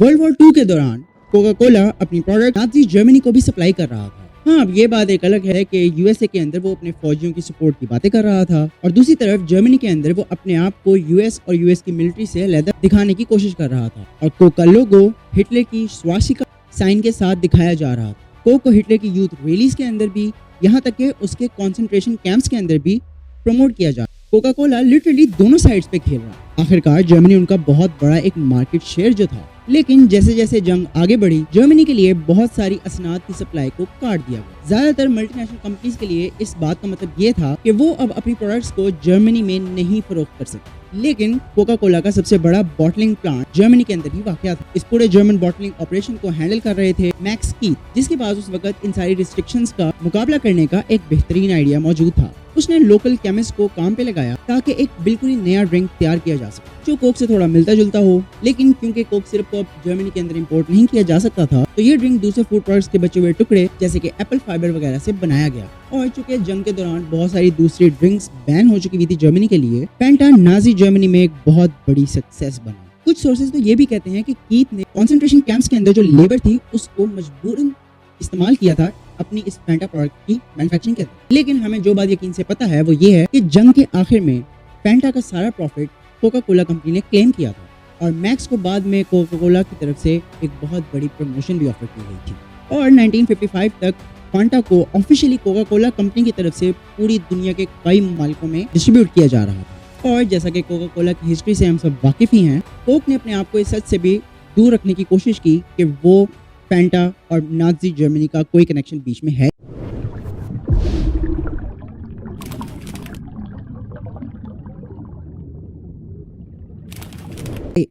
World war 2 के दौरान Coca Cola अपनी प्रोडक्ट नाजी जर्मनी को भी सप्लाई कर रहा था। हाँ, अब ये बात एक अलग है कि यूएसए के अंदर वो अपने फौजियों की सपोर्ट की बातें कर रहा था और दूसरी तरफ जर्मनी के अंदर वो अपने आप को यूएस और यूएस की मिलिट्री से अलग दिखाने की कोशिश कर रहा था और कोक का लोगो हिटलर की स्वास्तिका साइन के साथ दिखाया जा रहा था। कोक को हिटलर की यूथ रैलीज के अंदर भी, यहाँ तक कि उसके कॉन्सेंट्रेशन कैंप्स के अंदर भी प्रमोट किया जा रहा। कोका कोला लिटरली दोनों साइड्स पे खेल रहा। आखिरकार जर्मनी उनका बहुत बड़ा एक मार्केट शेयर जो था, लेकिन जैसे जैसे जंग आगे बढ़ी जर्मनी के लिए बहुत सारी असनाद की सप्लाई को काट दिया गया। ज्यादातर मल्टीनेशनल कंपनीज के लिए इस बात का मतलब ये था कि वो अब अपनी प्रोडक्ट्स को जर्मनी में नहीं फरोख्त कर सकते, लेकिन कोका कोला का सबसे बड़ा बॉटलिंग प्लांट जर्मनी के अंदर ही वाक़या था। इस पूरे जर्मन बॉटलिंग ऑपरेशन को हैंडल कर रहे थे मैक्स कीथ, जिसके पास उस वक्त इन सारी रिस्ट्रिक्शंस का मुकाबला करने का एक बेहतरीन आइडिया मौजूद था। उसने लोकल केमिस्ट को काम पे लगाया ताकि एक बिल्कुल ही नया ड्रिंक तैयार किया जा सके जो कोक से थोड़ा मिलता जुलता हो, लेकिन क्योंकि कोक सिर्फ को अब जर्मनी के अंदर इंपोर्ट नहीं किया जा सकता था, तो ये ड्रिंक दूसरे फूड प्रोडक्ट्स के बचे हुए टुकड़े जैसे कि एप्पल फाइबर वगैरह से बनाया गया। और चूंकि जंग के दौरान बहुत सारी दूसरी ड्रिंक्स बैन हो चुकी हुई थी जर्मनी के लिए, फैंटा नाजी जर्मनी में एक बहुत बड़ी सक्सेस बना। कुछ सोर्सेज तो ये भी कहते हैं कि कीथ ने कॉन्सेंट्रेशन कैंप्स के अंदर जो लेबर थी उसको मजबूरन इस्तेमाल किया था अपनी इस फैंटा प्रोडक्ट की मैन्युफैक्चरिंग के अंदर। लेकिन हमें जो बात यकीन से पता है वो ये है कि जंग के आखिर में फैंटा का सारा प्रॉफिट कोका कोला कंपनी ने क्लेम किया था और मैक्स को बाद में कोका कोला की तरफ से एक बहुत बड़ी प्रमोशन भी ऑफर की गई थी। और 1955 तक फैंटा को ऑफिशियली कोका कोला कंपनी की तरफ से पूरी दुनिया के कई ममालिकों में डिस्ट्रीब्यूट किया जा रहा था। और जैसा कि कोका कोला की हिस्ट्री से हम सब वाकिफ ही हैं, कोक ने अपने आप को इस सच से भी दूर रखने की कोशिश की कि वो फैंटा और नाजी जर्मनी का कोई कनेक्शन बीच में है।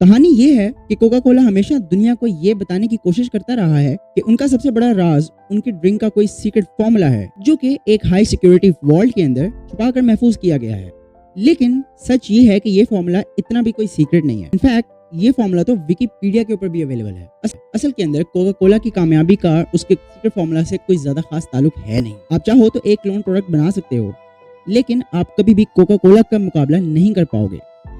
कहानी ये है कि कोका कोला हमेशा दुनिया को ये बताने की कोशिश करता रहा है कि उनका सबसे बड़ा राज उनके ड्रिंक का कोई सीक्रेट फॉर्मूला है जो कि एक हाई सिक्योरिटी वॉल्ट के अंदर छुपाकर महफूज किया गया है। लेकिन सच ये है कि ये फॉर्मूला इतना भी कोई सीक्रेट नहीं है। इनफैक्ट ये फॉर्मूला तो विकिपीडिया के ऊपर भी अवेलेबल है। असल के अंदर कोका कोला की कामयाबी का उसके सीक्रेट फॉर्मूला से कोई ज्यादा खास ताल्लुक है नहीं। आप चाहो तो एक क्लोन प्रोडक्ट बना सकते हो, लेकिन आप कभी भी कोका कोला का मुकाबला नहीं कर पाओगे।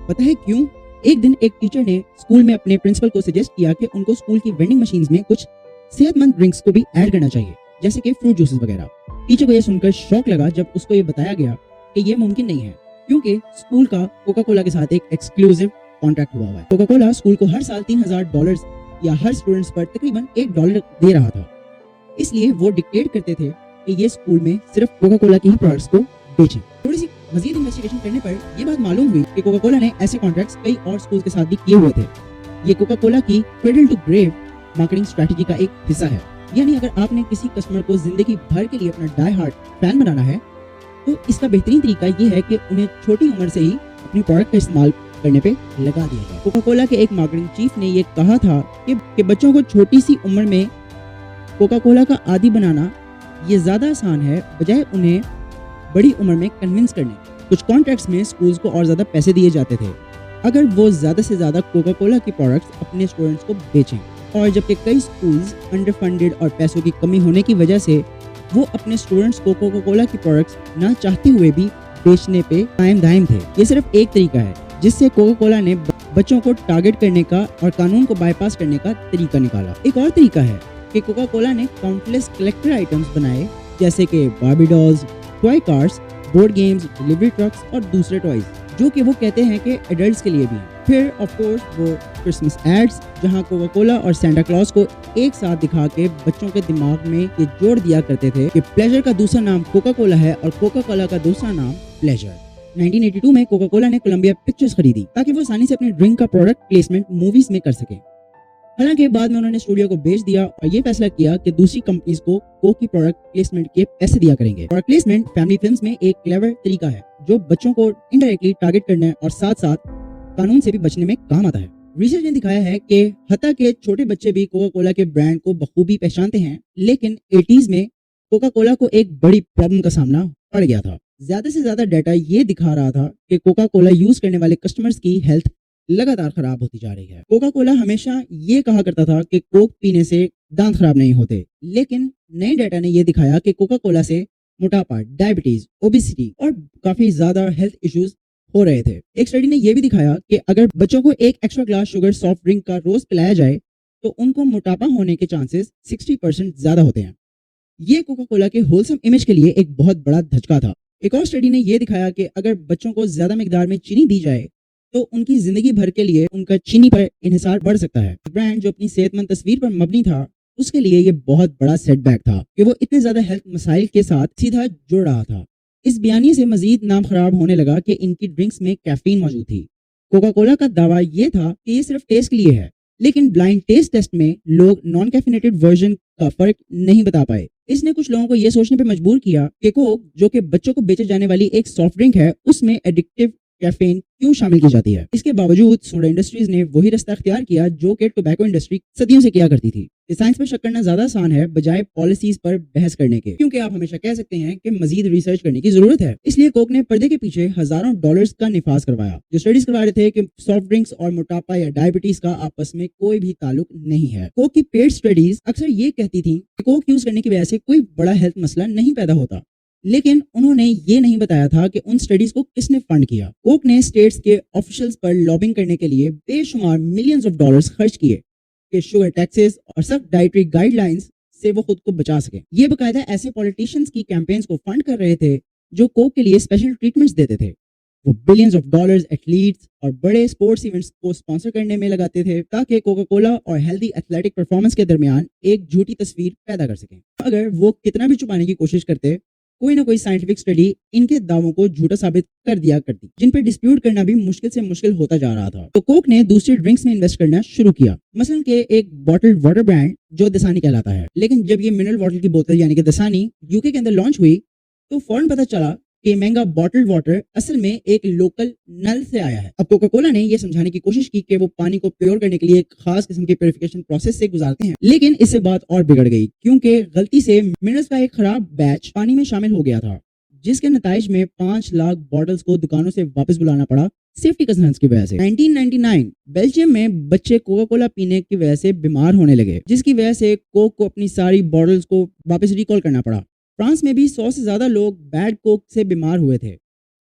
पता है क्यों? एक दिन एक टीचर ने स्कूल में अपने प्रिंसिपल को सजेस्ट किया कि उनको स्कूल की वेंडिंग मशीन्स में कुछ सेहतमंद ड्रिंक्स को भी ऐड करना चाहिए, जैसे कि फ्रूट जूसेस वगैरह। टीचर को यह सुनकर शौक लगा जब उसको ये बताया गया कि ये मुमकिन नहीं है, क्योंकि स्कूल का कोका कोला के साथ एक एक्सक्लूसिव कॉन्ट्रैक्ट हुआ है। कोका कोला स्कूल को हर साल $3000 या हर स्टूडेंट्स पर तकरीबन $1 दे रहा था। इसलिए वो डिक्टेट करते थे कि ये स्कूल में सिर्फ कोका कोला की ही प्रोडक्ट्स को बेचें। थोड़ी सी मजीद इन्वेस्टिगेशन करने पर यह बात मालूम हुई कि कोका कोला ने ऐसे कॉन्ट्रैक्ट्स कई और स्कूल्स के साथ भी किए हुए थे। ये कोका कोला की cradle to grave marketing strategy का एक हिस्सा है। यानी अगर आपने किसी कस्टमर को जिंदगी भर के लिए अपना डाई हार्ड फैन बनाना है, तो इसका बेहतरीन तरीका ये है कि उन्हें छोटी उम्र से ही अपनी प्रोडक्ट का इस्तेमाल करने पे लगा दिया जाए। कोका कोला के एक मार्केटिंग चीफ ने ये कहा था कि बच्चों को छोटी सी उम्र में कोका कोला का आदी बनाना ये ज्यादा आसान है बजाय उन्हें बड़ी उम्र में कन्विंस करने। कुछ कॉन्ट्रैक्ट्स में स्कूल्स को और ज्यादा पैसे दिए जाते थे अगर वो ज्यादा से ज्यादा कोका कोला की प्रोडक्ट्स अपने स्टूडेंट्स को बेचें, और जबकि कई स्कूल्स अंडर फंडेड और पैसों की कमी होने की वजह से वो अपने स्टूडेंट्स को कोका कोला की प्रोडक्ट्स ना चाहते हुए भी बेचने पे कायम दायम थे। ये सिर्फ एक तरीका है जिससे कोका कोला ने बच्चों को टारगेट करने का और कानून को बाईपास करने का तरीका निकाला। एक और तरीका है कि कोका कोला ने काउंटलेस कलेक्टर आइटम्स बनाए, जैसे कि Barbie dolls, toy cars, board games, delivery trucks और दूसरे टॉयज जो कि वो कहते हैं कि एडल्ट्स के लिए भी हैं। फिर ऑफ कोर्स वो क्रिसमस एड्स, जहां कोका कोला और सेंटा क्लॉज को एक साथ दिखा के बच्चों के दिमाग में ये जोड़ दिया करते थे कि प्लेजर का दूसरा नाम कोका कोला है और कोका कोला का दूसरा नाम प्लेजर। 1982 में कोका कोला ने कोलंबिया पिक्चर्स खरीदी ताकि वो आसानी से अपने ड्रिंक का प्रोडक्ट प्लेसमेंट मूवीज में कर सके। हालांकि बाद में उन्होंने स्टूडियो को बेच दिया और ये फैसला किया कि दूसरी कंपनीज को कोक की प्रोडक्ट प्लेसमेंट के पैसे दिया करेंगे। प्रोडक्ट प्लेसमेंट फैमिली फिल्म्स में एक क्लेवर तरीका है जो बच्चों को इनडायरेक्टली टारगेट करने और साथ साथ कानून से भी बचने में काम आता है। रिसर्च ने दिखाया है कि हत्ता के छोटे बच्चे भी कोका कोला के ब्रांड को बखूबी पहचानते हैं, लेकिन 80s में कोका कोला को एक बड़ी प्रॉब्लम का सामना पड़ गया था। ज्यादा से ज्यादा डाटा ये दिखा रहा था कि कोका कोला यूज करने वाले कस्टमर्स की हेल्थ लगातार खराब होती जा रही है। कोका कोला हमेशा ये कहा करता था कि कोक पीने से दांत खराब नहीं होते, लेकिन नए डाटा ने ये दिखाया कि कोका कोला से मोटापा, डायबिटीज, ओबेसिटी और काफी ज्यादा हेल्थ इश्यूज हो रहे थे। एक स्टडी ने यह भी दिखाया कि अगर बच्चों को एक extra glass sugar soft drink का रोज पिलाया जाए तो उनको मोटापा होने के चांसेस 60% ज्यादा होते हैं। ये कोका कोला के होलसम इमेज के लिए एक बहुत बड़ा धचका था। एक और स्टडी ने यह दिखाया कि अगर बच्चों को ज्यादा मिकदार में चीनी दी जाए तो उनकी जिंदगी भर के लिए उनका चीनी पर इन्हिसार बढ़ सकता है। ब्रांड जो अपनी सेहतमंद तस्वीर पर मबनी था, उसके लिए ये बहुत बड़ा सेटबैक था कि वो इतने ज्यादा हेल्थ मसाइल के साथ सीधा जुड़ रहा था। इस बयानी से मजीद नाम खराब होने लगा कि इनकी ड्रिंक्स में कैफीन मौजूद थी। कोका कोला का दावा यह था कि ये सिर्फ टेस्ट के लिए है, लेकिन ब्लाइंड टेस्ट टेस्ट में लोग नॉन कैफिनेटेड वर्जन का फर्क नहीं बता पाए। इसने कुछ लोगों को यह सोचने पर मजबूर किया कि कोक, जो कि बच्चों को बेचे जाने वाली एक सॉफ्ट ड्रिंक है, उसमें एडिक्टिव कैफीन क्यों शामिल की जाती है। इसके बावजूद सोडा इंडस्ट्रीज ने वही रास्ता अख्तियार किया जो कि टोबैको इंडस्ट्री सदियों से किया करती थी। साइंस पर शक करना ज्यादा आसान है बजाय पॉलिसीज पर बहस करने के, क्योंकि आप हमेशा कह सकते हैं कि मजीद रिसर्च करने की जरूरत है। इसलिए कोक ने पर्दे के पीछे हजारों डॉलर्स का निफाज करवाया, जो स्टडीज करवा रहे थे कि सॉफ्ट ड्रिंक्स और मोटापा या डायबिटीज का आपस में कोई भी ताल्लुक नहीं है। कोक की पेड स्टडीज अक्सर ये कहती थी कि कोक यूज करने की वजह से कोई बड़ा हेल्थ मसला नहीं पैदा होता, लेकिन उन्होंने ये नहीं बताया था कि उन स्टडीज को किसने फंड किया। कोक ने स्टेट्स के ऑफिशियल्स पर लॉबिंग करने के लिए बेशुमार मिलियंस ऑफ डॉलर्स खर्च किए कि शुगर टैक्सेस और सख्त डाइटरी गाइडलाइंस से वो खुद को बचा सके। ये बकायदा ऐसे पॉलिटिशियंस की कैंपेन्स को फंड कर रहे थे जो कोक के लिए स्पेशल ट्रीटमेंट्स देते थे। वो बिलियंस ऑफ डॉलर्स एथलीट्स और बड़े स्पोर्ट्स इवेंट्स को स्पॉन्सर करने में लगाते थे ताकि कोका कोला और हेल्दी एथलेटिक परफॉर्मेंस के दरमियान एक झूठी तस्वीर पैदा कर सकें। अगर वो कितना भी छुपाने की कोशिश करते, कोई ना कोई साइंटिफिक स्टडी इनके दावों को झूठा साबित कर दिया करती, जिन पर डिस्प्यूट करना भी मुश्किल से मुश्किल होता जा रहा था। तो कोक ने दूसरी ड्रिंक्स में इन्वेस्ट करना शुरू किया, मसलन के एक बॉटल्ड वाटर ब्रांड जो दसानी कहलाता है। लेकिन जब ये मिनरल वाटर की बोतल यानी कि दसानी यूके के अंदर लॉन्च हुई तो फौरन पता चला कि महंगा बॉटल्ड वाटर असल में एक लोकल नल से आया है। अब कोका कोला ने यह समझाने की कोशिश की कि वो पानी को प्योर करने के लिए एक खास किस्म के प्योरिफिकेशन प्रोसेस से गुजारते हैं, लेकिन इससे बात और बिगड़ गई क्योंकि गलती से मिनरल्स का एक खराब बैच पानी में शामिल हो गया था, जिसके नताइज में 5 लाख बॉटल्स को दुकानों से वापस बुलाना पड़ा सेफ्टी कंसर्न्स की वजह से। 1999 बेल्जियम में बच्चे कोका कोला पीने की वजह से बीमार होने लगे, जिसकी वजह से कोक को अपनी सारी बॉटल्स को वापस रिकॉल करना पड़ा। फ्रांस में भी 100 से ज्यादा लोग बैड कोक से बीमार हुए थे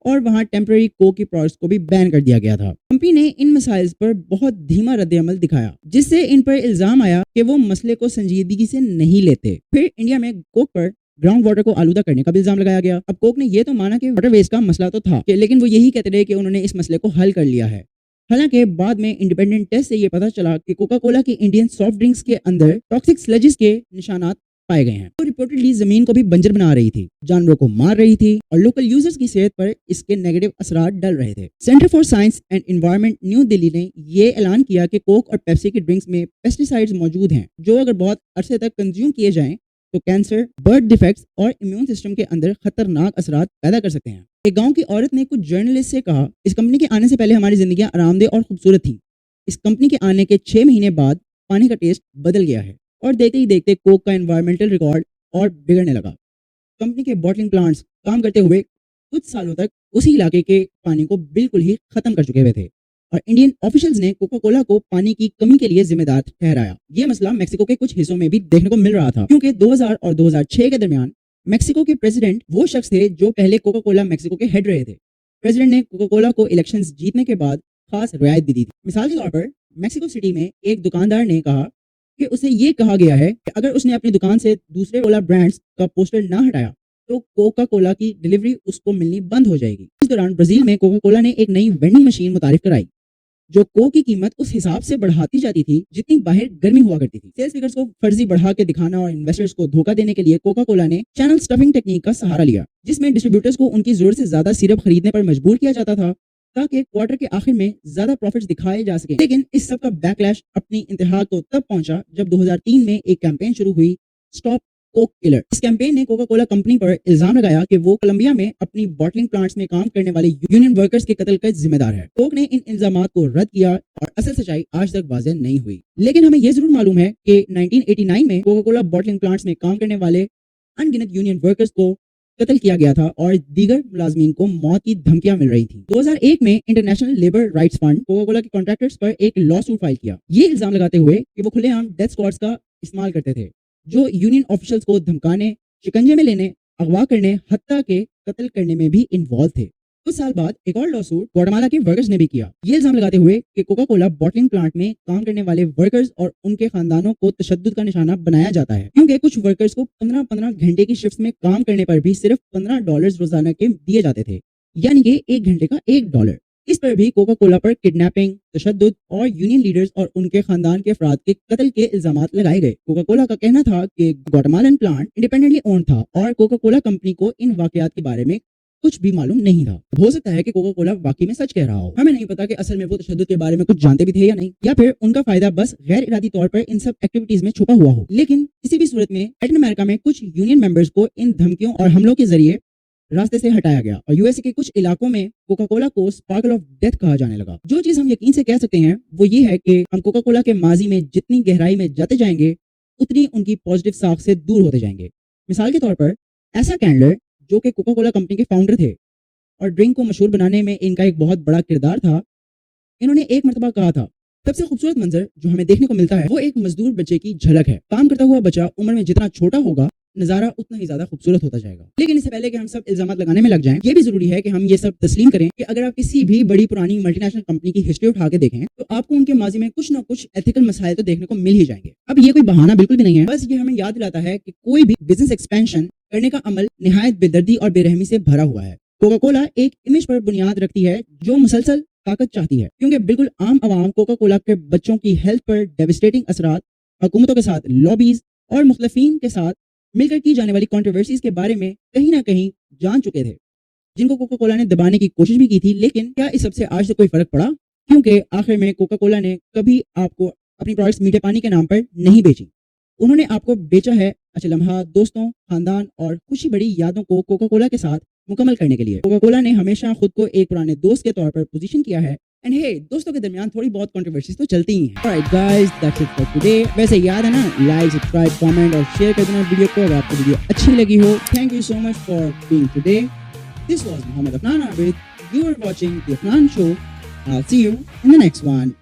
और वहां टेम्पररी कोक की प्रोडक्ट्स को भी बैन कर दिया गया था। कंपनी ने इन मसाइल पर बहुत धीमा रद्द-ए-अमल दिखाया, जिससे इन पर इल्जाम आया कि वो मसले को संजीदगी से नहीं लेते। फिर इंडिया में कोक पर ग्राउंड वाटर को आलूदा करने का भी इल्जाम लगाया गया। अब कोक ने यह तो माना कि वाटर वेस्ट का मसला तो था, लेकिन वो यही कहते रहे कि उन्होंने इस मसले को हल कर लिया है। हालांकि बाद में इंडिपेंडेंट टेस्ट से ये पता चला कि कोका कोला की इंडियन सॉफ्ट ड्रिंक्स के अंदर टॉक्सिक स्लजिस के निशानात पाए गए हैं। तो रिपोर्टेडली जमीन को भी बंजर बना रही थी, जानवरों को मार रही थी और लोकल यूजर्स की सेहत पर इसके नेगेटिव असरात डल रहे थे। Centre for science and environment new Delhi ने यह ऐलान किया कि कोक और पेप्सी की ड्रिंक्स में पेस्टिसाइड्स मौजूद हैं जो अगर बहुत अरसे तक कंज्यूम किए जाएं तो कैंसर, बर्थ डिफेक्ट्स और इम्यून सिस्टम के अंदर खतरनाक असरात पैदा कर सकते हैं। एक गांव की औरत ने कुछ जर्नलिस्ट से कहा, इस कंपनी के आने से पहले हमारी जिंदगियां आरामदेह और खूबसूरत थी। इस कंपनी के आने के 6 महीने बाद पानी का टेस्ट बदल गया है और देखते ही देखते कोक का एनवायरमेंटल रिकॉर्ड और बिगड़ने लगा। कंपनी के बॉटलिंग प्लांट्स काम करते हुए कुछ सालों तक उसी इलाके के पानी को बिल्कुल ही खत्म कर चुके हुए थे और इंडियन ऑफिशियल्स ने कोका कोला को पानी की कमी के लिए जिम्मेदार ठहराया। यह मसला मेक्सिको के कुछ हिस्सों में भी देखने को मिल रहा था, क्योंकि 2000 और 2006 के दरमियान मेक्सिको के प्रेसिडेंट वो शख्स थे जो पहले कोका कोला मेक्सिको के हेड रहे थे। प्रेसिडेंट ने कोका कोला को इलेक्शंस जीतने के बाद खास रियायत भी दी थी। मिसाल के तौर पर मेक्सिको सिटी में एक दुकानदार ने कहा कि उसे ये कहा गया है कि अगर उसने अपनी दुकान से दूसरे कोला ब्रांड्स का पोस्टर ना हटाया तो कोका कोला की डिलीवरी उसको मिलनी बंद हो जाएगी। इस दौरान ब्राजील में कोका कोला ने एक नई वेंडिंग मशीन मुतारिफ कराई जो कोक की कीमत उस हिसाब से बढ़ाती जाती थी जितनी बाहर गर्मी हुआ करती थी। सेल्स फिगर्स को फर्जी बढ़ा के दिखाना और इन्वेस्टर्स को धोखा देने के लिए कोका कोला ने चैनल स्टफिंग टेक्निक का सहारा लिया, जिसमें डिस्ट्रीब्यूटर्स को उनकी जरूरत से ज्यादा सिरप खरीदने पर मजबूर किया जाता था ताकि क्वार्टर के आखिर में ज्यादा प्रॉफिट्स दिखाए जा सके। लेकिन इस सब का बैकलैश अपनी इंतहा को तब पहुंचा जब 2003 में एक कैंपेन शुरू हुई, स्टॉप कोक किलर। इस कैंपेन ने कोका कोला कंपनी पर इल्जाम लगाया कि वो कोलंबिया में अपनी बॉटलिंग प्लांट्स में काम करने वाले यूनियन वर्कर्स के कत्ल का जिम्मेदार है। कोक ने इन इल्जामात को रद्द किया और असल सच्चाई आज तक वाज़ेह नहीं हुई। लेकिन हमें यह जरूर मालूम है कि 1989 में कोका कोला बॉटलिंग प्लांट्स में काम करने वाले अनगिनत यूनियन वर्कर्स को कत्ल किया गया था और दीगर मुलाजमीन को मौत की धमकियां मिल रही थी। 2001 में international labour rights fund Coca Cola के कॉन्ट्रैक्टर्स पर एक लॉ सूट फाइल किया, ये इल्जाम लगाते हुए कि वो खुलेआम डेथ स्क्वाड्स का इस्तेमाल करते थे जो यूनियन ऑफिशियल्स को धमकाने, शिकंजे में लेने, अगवा करने, हत्या के कत्ल करने में भी इन्वॉल्व थे। कुछ साल बाद एक और लॉसूट ग्वाटेमाला के वर्कर्स ने भी किया, ये इल्जाम लगाते हुए कि कोका कोला बॉटलिंग प्लांट में काम करने वाले वर्कर्स और उनके खानदानों को तशद्दुद का निशाना बनाया जाता है, क्योंकि कुछ वर्कर्स को 15-15 घंटे की शिफ्ट में काम करने पर भी सिर्फ $15 रोजाना के दिए जाते थे, यानी कि 1 घंटे का $1। इस पर भी कोका कोला पर किडनैपिंग, तशद्दुद और यूनियन लीडर्स और उनके खानदान के अफराद के कत्ल के इल्जामात लगाए गए। कोका कोला का कहना था कि ग्वाटेमालन प्लांट इंडिपेंडेंटली ओन था और कोका कोला कंपनी को इन वाकयात के बारे में कुछ भी मालूम नहीं था। हो सकता है कि कोका कोला वाकई में सच कह रहा हो, हमें नहीं पता कि असल में वो तशद्दुद के बारे में कुछ जानते भी थे या नहीं, या फिर उनका फायदा बस गैर इरादी तौर पर इन सब एक्टिविटीज में छुपा हुआ हो। लेकिन किसी भी सूरत में लैटिन अमेरिका में कुछ यूनियन मेंबर्स को इन धमकियों और हमलों के जरिए रास्ते से हटाया गया और यूएसए के कुछ इलाकों में कोका कोला को स्पार्कल ऑफ डेथ कहा जाने लगा। जो चीज हम यकीन से कह सकते हैं वो ये है कि हम कोका कोला के माजी में जितनी गहराई में जाते जाएंगे उतनी उनकी पॉजिटिव साख से दूर होते जाएंगे। मिसाल के तौर पर एसा कैंडलर, जो कि कोका कोला कंपनी के फाउंडर थे और ड्रिंक को मशहूर बनाने में इनका एक बहुत बड़ा किरदार था, इन्होंने एक मरतबा कहा था, सबसे खूबसूरत मंजर जो हमें देखने को मिलता है वो एक मजदूर बच्चे की झलक है। काम करता हुआ बच्चा उम्र में जितना छोटा होगा नजारा उतना ही ज्यादा खूबसूरत होता जाएगा। लेकिन इससे पहले कि हम सब इल्जामात लगाने में लग जाएं, ये भी जरूरी है कि हम ये सब तस्लीम करें कि अगर आप किसी भी बड़ी पुरानी मल्टीनेशनल कंपनी की हिस्ट्री उठा के देखें तो आपको उनके माजी में कुछ ना कुछ एथिकल मसाइल तो देखने को मिल ही जाएंगे। अब ये कोई बहाना बिल्कुल भी नहीं है, बस ये हमें याद दिलाता है कि कोई भी बिजनेस एक्सपेंशन करने का अमल निहायत बेदर्दी और बेरहमी से भरा हुआ है। कोका कोला एक इमेज पर बुनियाद रखती है जो मुसलसल ताकत चाहती है, क्योंकि बिल्कुल आम आवाम कोका कोला के बच्चों की हेल्थ पर डेविस्टेटिंग असरात, हुकूमतों के साथ लॉबीज और मुख्तलिफीन के साथ मिलकर की जाने वाली कंट्रोवर्सीज के बारे में कहीं ना कहीं जान चुके थे, जिनको कोका कोला ने दबाने की कोशिश भी की थी। लेकिन क्या इस सबसे आज से कोई फर्क पड़ा? क्योंकि आखिर में कोका कोला ने कभी आपको अपनी प्रोडक्ट्स मीठे पानी के नाम पर नहीं बेची। उन्होंने आपको बेचा है अच्छे लम्हा, दोस्तों, खानदान और खुशी बड़ी यादों को कोका कोला के साथ मुकम्मल करने के लिए। कोका कोला ने हमेशा खुद को एक पुराने दोस्त के तौर पर पोजीशन किया है। एंड हे, दोस्तों के दरमियान थोड़ी बहुत कंट्रोवर्सीज तो चलती ही हैं। Alright guys, that's it for today. वैसे याद है ना, लाइक, सब्सक्राइब, कमेंट और शेयर कर देना वीडियो को अगर आपको वीडियो अच्छी लगी हो। Thank you so much for being today. This was Mohammad Afnan Abid. You are watching The Afnan Show. I'll see you in the next one.